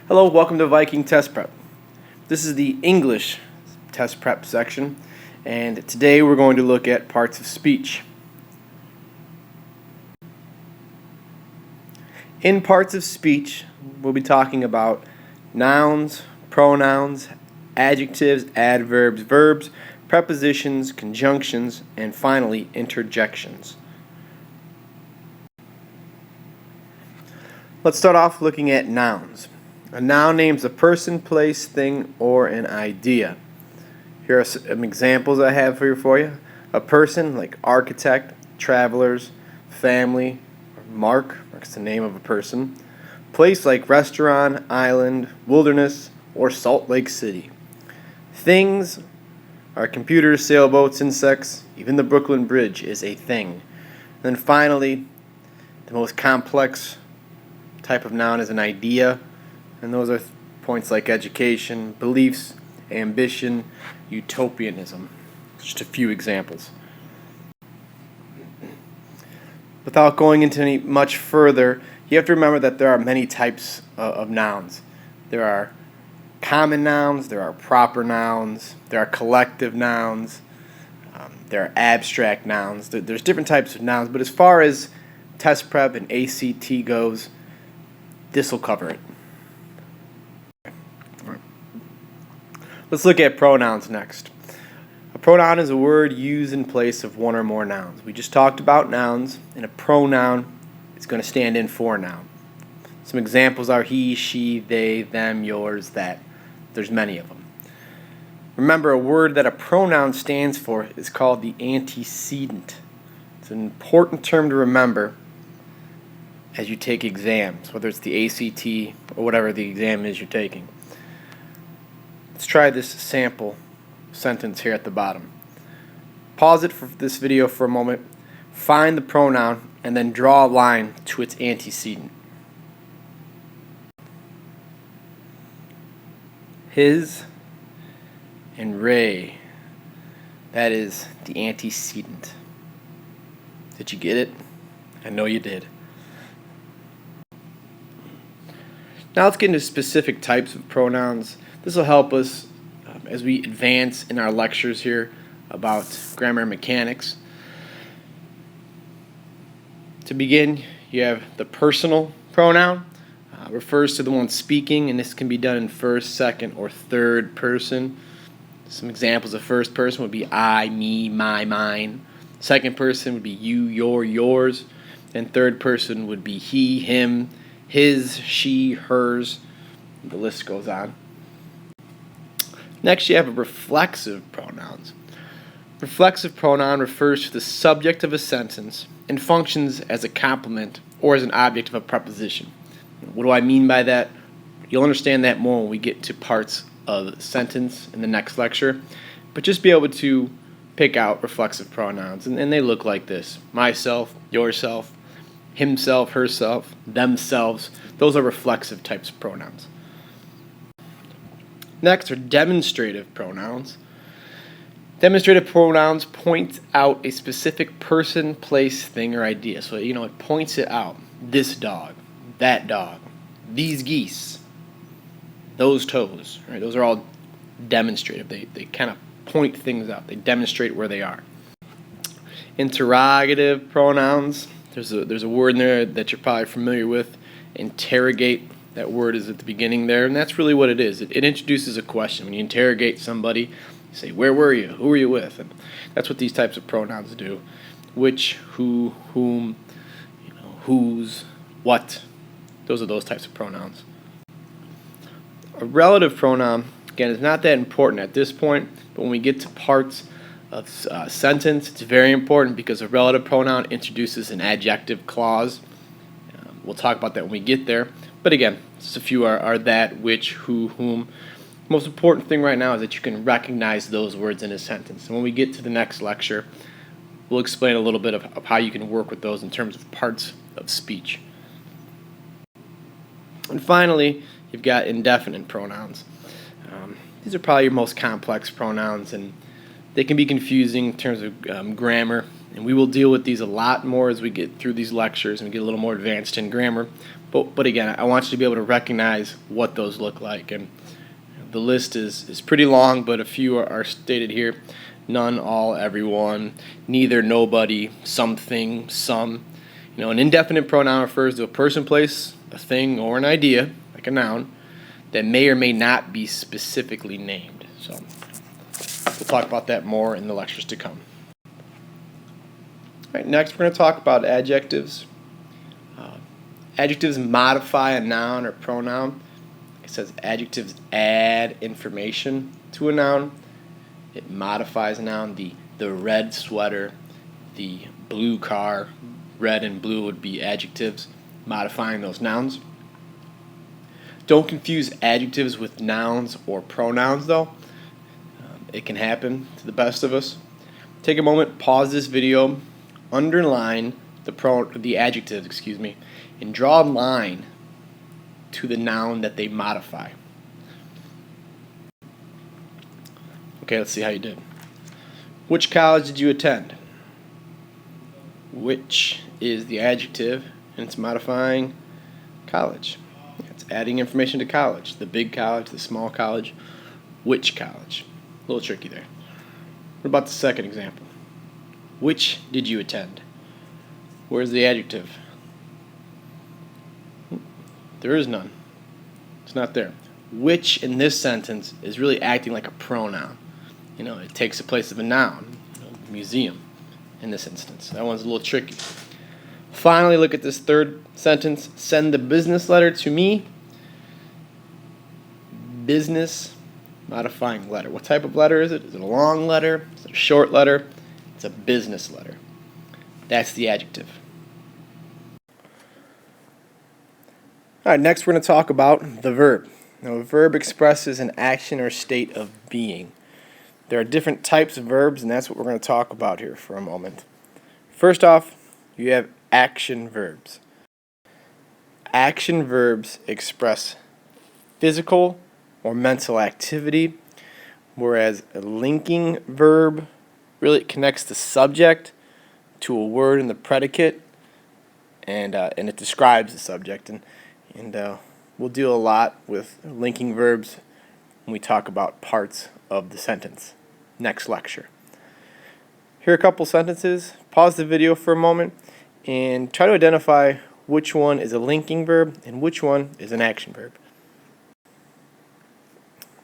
Hello, welcome to Viking Test Prep. This is the English test prep section, and today we're going to look at parts of speech. In parts of speech, we'll be talking about nouns, pronouns, adjectives, adverbs, verbs, prepositions, conjunctions, and finally interjections. Let's start off looking at nouns. A noun names a person, place, thing, or an idea. Here are some examples I have for you. A person, like architect, travelers, family, Mark's the name of a person. Place, like restaurant, island, wilderness, or Salt Lake City. Things are computers, sailboats, insects, even the Brooklyn Bridge is a thing. And then finally, the most complex type of noun is an idea. And those are points like education, beliefs, ambition, utopianism. Just a few examples. Without going into any much further, you have to remember that there are many types of nouns. There are common nouns, there are proper nouns, there are collective nouns, there are abstract nouns. There's different types of nouns, but as far as test prep and ACT goes, this will cover it. Let's look at pronouns next. A pronoun is a word used in place of one or more nouns. We just talked about nouns, and a pronoun is going to stand in for a noun. Some examples are he, she, they, them, yours, that. There's many of them. Remember, a word that a pronoun stands for is called the antecedent. It's an important term to remember as you take exams, whether it's the ACT or whatever the exam is you're taking. Let's try this sample sentence here at the bottom. Pause it for this video for a moment, find the pronoun, and then draw a line to its antecedent. His and Ray. That is the antecedent. Did you get it? I know you did. Now let's get into specific types of pronouns. This will help us as we advance in our lectures here about grammar mechanics. To begin, you have the personal pronoun. Refers to the one speaking, and this can be done in first, second, or third person. Some examples of first person would be I, me, my, mine. Second person would be you, your, yours. And third person would be he, him, his, she, hers. The list goes on. Next, you have reflexive pronouns. Reflexive pronoun refers to the subject of a sentence and functions as a complement or as an object of a preposition. What do I mean by that? You'll understand that more when we get to parts of the sentence in the next lecture. But just be able to pick out reflexive pronouns, and they look like this. Myself, yourself, himself, herself, themselves. Those are reflexive types of pronouns. Next are demonstrative pronouns. Demonstrative pronouns point out a specific person, place, thing, or idea. So, it points it out. This dog, that dog, these geese, those toes. Right? Those are all demonstrative. They kind of point things out. They demonstrate where they are. Interrogative pronouns. There's a word in there that you're probably familiar with. Interrogate. That word is at the beginning there, and that's really what it is. It introduces a question. When you interrogate somebody, you say, where were you? Who were you with? And that's what these types of pronouns do. Which, who, whom, whose, what. Those are those types of pronouns. A relative pronoun, again, is not that important at this point, but when we get to parts of a sentence, it's very important because a relative pronoun introduces an adjective clause. We'll talk about that when we get there. But again, just a few are that, which, who, whom. The most important thing right now is that you can recognize those words in a sentence. And when we get to the next lecture, we'll explain a little bit of how you can work with those in terms of parts of speech. And finally, you've got indefinite pronouns. These are probably your most complex pronouns, and they can be confusing in terms of grammar. And we will deal with these a lot more as we get through these lectures and get a little more advanced in grammar. But again, I want you to be able to recognize what those look like. And the list is pretty long, but a few are stated here. None, all, everyone, neither, nobody, something, some. An indefinite pronoun refers to a person, place, a thing, or an idea, like a noun, that may or may not be specifically named. So we'll talk about that more in the lectures to come. All right, next we're going to talk about adjectives. Adjectives modify a noun or pronoun. It says adjectives add information to a noun. It modifies a noun. The red sweater, the blue car, red and blue would be adjectives modifying those nouns. Don't confuse adjectives with nouns or pronouns, though. It can happen to the best of us. Take a moment, pause this video, underline the adjectives, and draw a line to the noun that they modify. Okay, let's see how you did. Which college did you attend? Which is the adjective, and it's modifying college. It's adding information to college. The big college, the small college. Which college? A little tricky there. What about the second example? Which did you attend? Where's the adjective? There is none. It's not there. Which in this sentence is really acting like a pronoun. It takes the place of a noun. Museum in this instance. That one's a little tricky. Finally, look at this third sentence. Send the business letter to me. Business modifying letter. What type of letter is it? Is it a long letter? Is it a short letter? It's a business letter. That's the adjective. All right, next we're going to talk about the verb. Now, a verb expresses an action or state of being. There are different types of verbs, and that's what we're going to talk about here for a moment. First off, you have action verbs. Action verbs express physical or mental activity, whereas a linking verb really connects the subject to a word in the predicate, and it describes the subject. And we'll deal a lot with linking verbs when we talk about parts of the sentence next lecture. Here are a couple sentences. Pause the video for a moment and try to identify which one is a linking verb and which one is an action verb.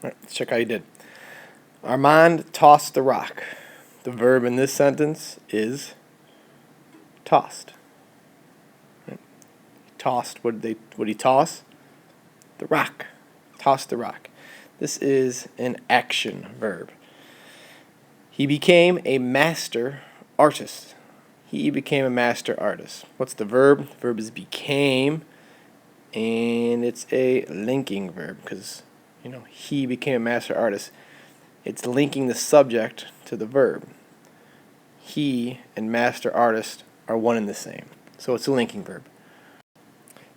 All right, let's check how you did. Armand tossed the rock. The verb in this sentence is tossed. Tossed. What did he toss? The rock. Tossed the rock. This is an action verb. He became a master artist. He became a master artist. What's the verb? The verb is became, and it's a linking verb because he became a master artist. It's linking the subject to the verb. He and master artist are one and the same, so it's a linking verb.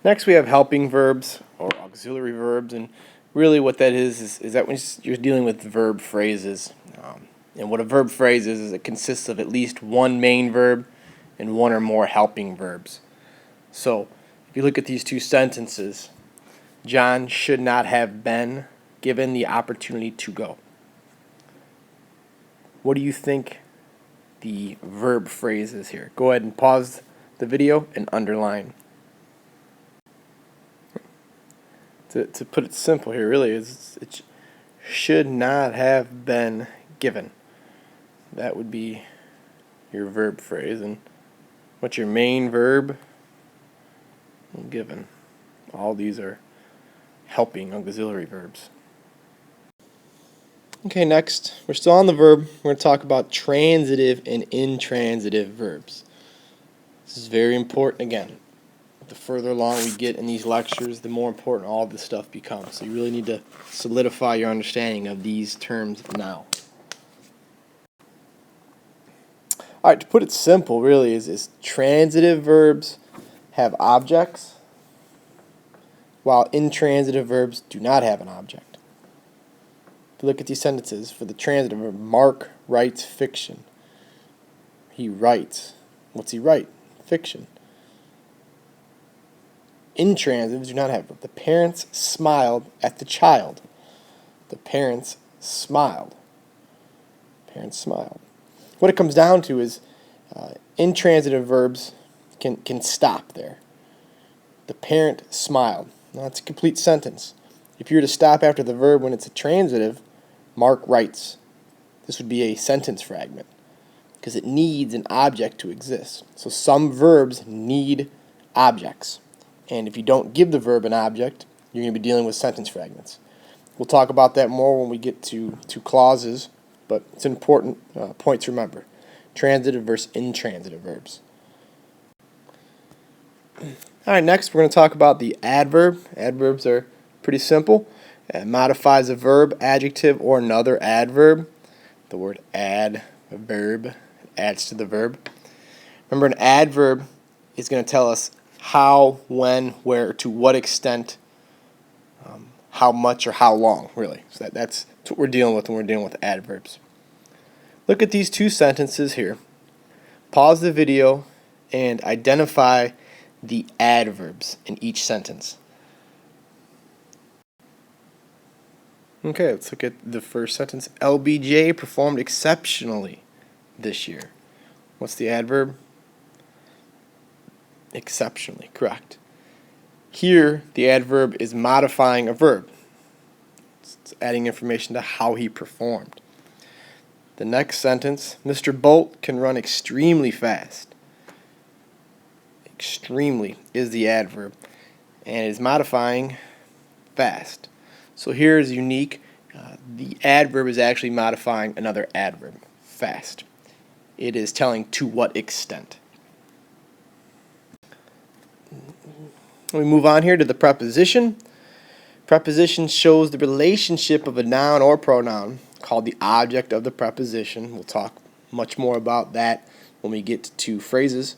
Next, we have helping verbs or auxiliary verbs, and really what that is that when you're dealing with verb phrases. And what a verb phrase is it consists of at least one main verb and one or more helping verbs. So, if you look at these two sentences, John should not have been given the opportunity to go. What do you think the verb phrase is here? Go ahead and pause the video and underline. To put it simple here, really, it should not have been given. That would be your verb phrase. And what's your main verb? Well, given. All these are helping auxiliary verbs. Okay, next, we're still on the verb. We're going to talk about transitive and intransitive verbs. This is very important again. The further along we get in these lectures, the more important all this stuff becomes. So you really need to solidify your understanding of these terms now. All right, to put it simple, really, is transitive verbs have objects, while intransitive verbs do not have an object. If you look at these sentences, for the transitive verb, Mark writes fiction. He writes. What's he write? Fiction. intransitives do not have a verb. The parents smiled at the child. The parents smiled. Parents smiled. What it comes down to is intransitive verbs can stop there. The parent smiled. Now, that's a complete sentence. If you were to stop after the verb when it's a transitive, Mark writes. This would be a sentence fragment because it needs an object to exist. So some verbs need objects. And if you don't give the verb an object, you're going to be dealing with sentence fragments. We'll talk about that more when we get to clauses, but it's an important point to remember. Transitive versus intransitive verbs. All right, next we're going to talk about the adverb. Adverbs are pretty simple. It modifies a verb, adjective, or another adverb. The word add, a verb, adds to the verb. Remember, an adverb is going to tell us how, when, where, to what extent, how much, or how long, really. So that's what we're dealing with when we're dealing with adverbs. Look at these two sentences here. Pause the video and identify the adverbs in each sentence. Okay, let's look at the first sentence. LBJ performed exceptionally this year. What's the adverb? Exceptionally, correct. Here, the adverb is modifying a verb. It's adding information to how he performed. The next sentence, Mr. Bolt can run extremely fast. Extremely is the adverb, and is modifying fast. So here is unique. The adverb is actually modifying another adverb, fast. It is telling to what extent. We move on here to the preposition. Preposition shows the relationship of a noun or pronoun called the object of the preposition. We'll talk much more about that when we get to phrases,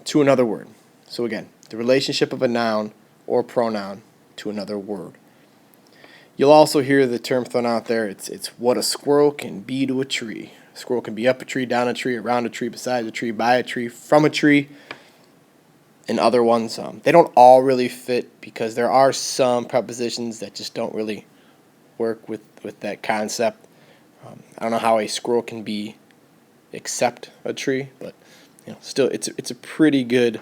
to another word. So again, the relationship of a noun or pronoun to another word. You'll also hear the term thrown out there. It's what a squirrel can be to a tree. A squirrel can be up a tree, down a tree, around a tree, beside a tree, by a tree, from a tree, and other ones. They don't all really fit because there are some prepositions that just don't really work with that concept. I don't know how a squirrel can be except a tree, but still it's a pretty good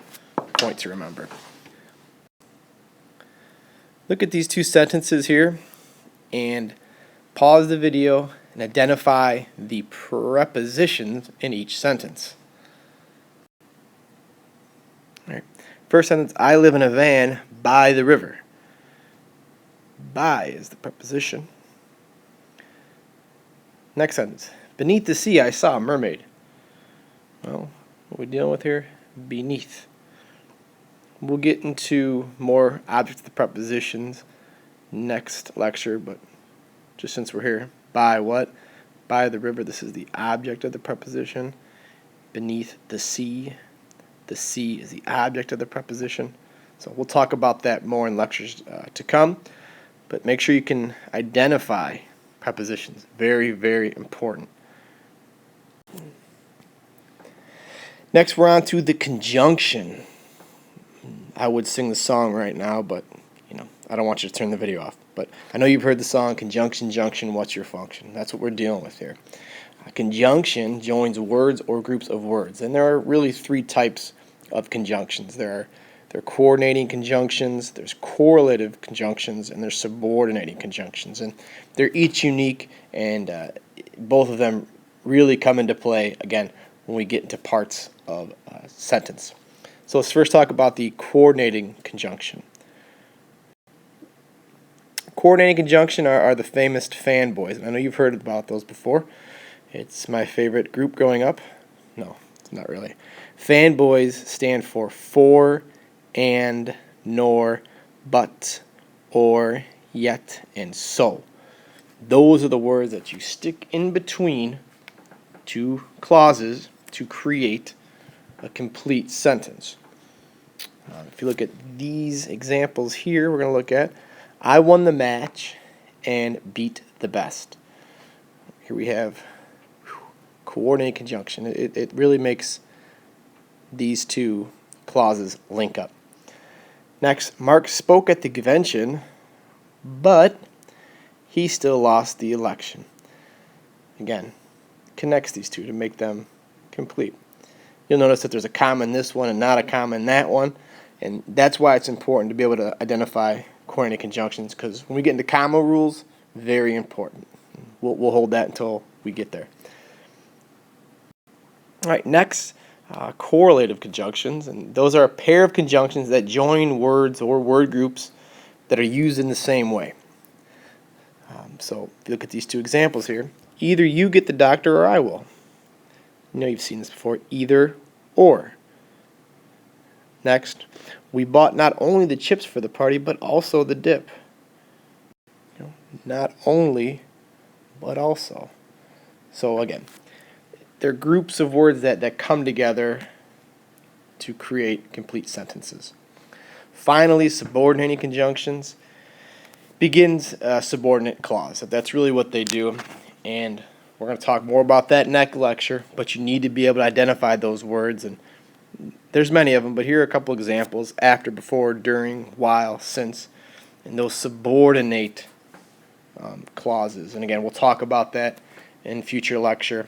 point to remember. Look at these two sentences here and pause the video and identify the prepositions in each sentence. All right. First sentence, I live in a van by the river. By is the preposition. Next sentence, beneath the sea I saw a mermaid. Well, what are we dealing with here? Beneath. We'll get into more objects of the prepositions next lecture, but just since we're here, by what? By the river, this is the object of the preposition. Beneath the sea is the object of the preposition. So we'll talk about that more in lectures to come, but make sure you can identify prepositions. Very, very important. Next, we're on to the conjunction. I would sing the song right now, but I don't want you to turn the video off. But I know you've heard the song, conjunction, junction, what's your function? That's what we're dealing with here. A conjunction joins words or groups of words. And there are really three types of conjunctions. There are coordinating conjunctions, there's correlative conjunctions, and there's subordinating conjunctions. And they're each unique, and both of them really come into play, again, when we get into parts of a sentence. So let's first talk about the coordinating conjunction. Coordinating conjunction are the famous fanboys. I know you've heard about those before. It's my favorite group growing up. No, it's not really. Fanboys stand for, and, nor, but, or, yet, and so. Those are the words that you stick in between two clauses to create a complete sentence. If you look at these examples here, we're going to look at I won the match and beat the best. Here we have coordinating conjunction. It really makes these two clauses link up. Next, Mark spoke at the convention, but he still lost the election. Again, connects these two to make them complete. You'll notice that there's a comma in this one and not a comma in that one, and that's why it's important to be able to identify coordinated conjunctions, because when we get into comma rules, very important. We'll hold that until we get there. All right, next, correlative conjunctions, and those are a pair of conjunctions that join words or word groups that are used in the same way. So if you look at these two examples here, either you get the doctor or I will. You know you've seen this before, either or. Next, we bought not only the chips for the party, but also the dip. Not only, but also. So again, they're groups of words that come together to create complete sentences. Finally, subordinating conjunctions begins a subordinate clause. That's really what they do, and we're going to talk more about that next lecture, but you need to be able to identify those words, and there's many of them, but here are a couple examples: after, before, during, while, since, and those subordinate clauses. And again, we'll talk about that in future lecture,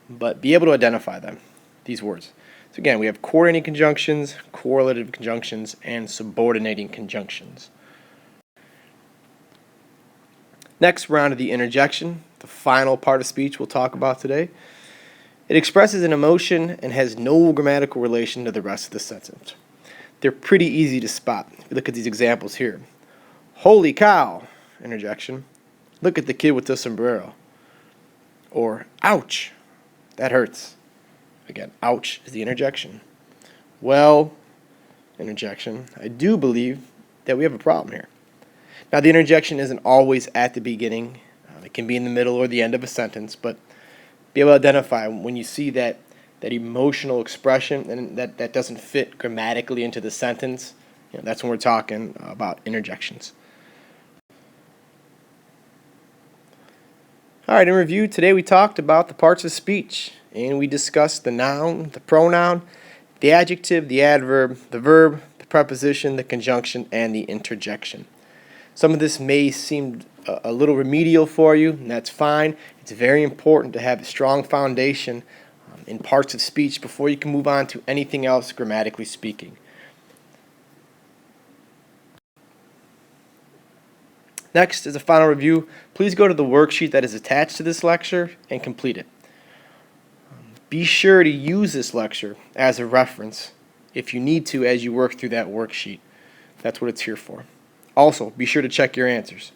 but be able to identify them, these words. So again, we have coordinating conjunctions, correlative conjunctions, and subordinating conjunctions. Next, we're on to the interjection, the final part of speech we'll talk about today. It expresses an emotion and has no grammatical relation to the rest of the sentence. They're pretty easy to spot. If you look at these examples here. Holy cow, interjection. Look at the kid with the sombrero. Or, ouch, that hurts. Again, ouch is the interjection. Well, interjection, I do believe that we have a problem here. Now, the interjection isn't always at the beginning. It can be in the middle or the end of a sentence, but be able to identify when you see that emotional expression and that doesn't fit grammatically into the sentence. That's when we're talking about interjections. All right, in review, today we talked about the parts of speech, and we discussed the noun, the pronoun, the adjective, the adverb, the verb, the preposition, the conjunction, and the interjection. Some of this may seem a little remedial for you, and that's fine. It's very important to have a strong foundation in parts of speech before you can move on to anything else grammatically speaking. Next, as a final review, please go to the worksheet that is attached to this lecture and complete it. Be sure to use this lecture as a reference if you need to as you work through that worksheet. That's what it's here for. Also, be sure to check your answers.